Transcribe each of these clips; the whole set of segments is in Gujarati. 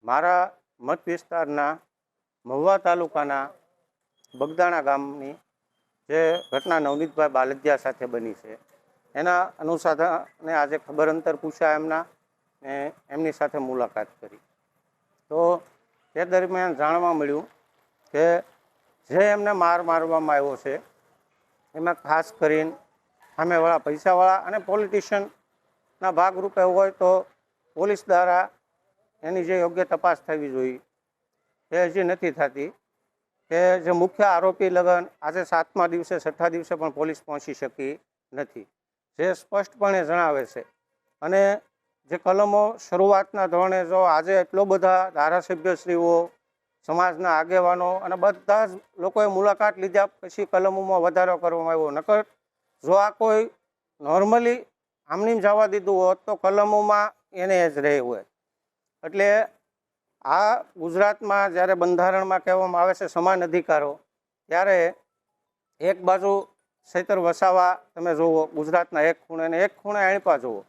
મારા મત વિસ્તારના મહુવા તાલુકાના બગદાણા ગામની જે ઘટના નવનીતભાઈ બાલદિયા સાથે બની છે એના અનુસંધાને આજે ખબર અંતર પૂછ્યા એમના ને એમની સાથે મુલાકાત કરી તો તે દરમિયાન જાણવા મળ્યું કે જે એમને મારવામાં આવ્યો છે એમાં ખાસ કરીને સામેવાળા પૈસાવાળા અને પોલિટિશિયનના ભાગરૂપે હોય તો પોલીસ દ્વારા એની જે યોગ્ય તપાસ થવી જોઈએ એ હજી નથી થતી કે જે મુખ્ય આરોપી લગન આજે 7મા દિવસે 6ઠા દિવસે પણ પોલીસ પહોંચી શકી નથી, જે સ્પષ્ટપણે જણાવે છે. અને જે કલમો શરૂઆતના ધોરણે જો આજે એટલો બધા ધારાસભ્યશ્રીઓ, સમાજના આગેવાનો અને બધા જ લોકોએ મુલાકાત લીધા પછી કલમોમાં વધારો કરવામાં આવ્યો. નકર જો આ કોઈ નોર્મલી આમની જવા દીધું હોત તો કલમોમાં એને જ રહે હોય. એટલે આ ગુજરાતમાં જ્યારે બંધારણમાં કહેવામાં આવે છે સમાન અધિકારો, ત્યારે એક બાજુ સૈતર વસાવા તમે જુઓ ગુજરાતના એક ખૂણે અને એક ખૂણે આણપા જુઓ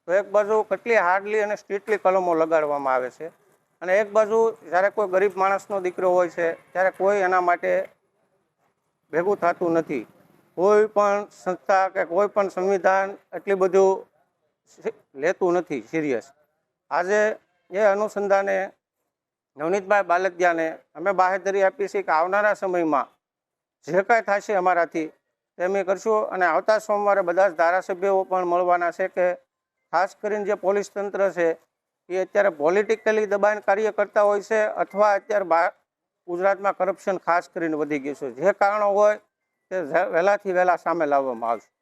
તો એક બાજુ કેટલી હાર્ડલી અને સ્ટ્રિક્ટલી કલમો લગાડવામાં આવે છે અને એક બાજુ જ્યારે કોઈ ગરીબ માણસનો દીકરો હોય છે ત્યારે કોઈ એના માટે ભેગું થતું નથી. કોઈ પણ સંસ્થા કે કોઈ પણ સંવિધાન એટલી બધું લેતું નથી સિરિયસ. આજે એ અનુસંધાને નવનીતભાઈ બાલદિયાને અમે બાહેધરી આપી છે કે આવનારા સમયમાં જે કાંઈ થશે અમારાથી તે અમે કરશું. અને આવતા સોમવારે બધા જ ધારાસભ્યો પણ મળવાના છે કે ખાસ કરીને જે પોલીસ તંત્ર છે એ અત્યારે પોલિટિકલી દબાણ કાર્ય કરતા હોય છે અથવા અત્યારે ગુજરાતમાં કરપ્શન ખાસ કરીને વધી ગયું છે. જે કારણો હોય તે વહેલાથી વહેલા સામે લાવવામાં આવશે.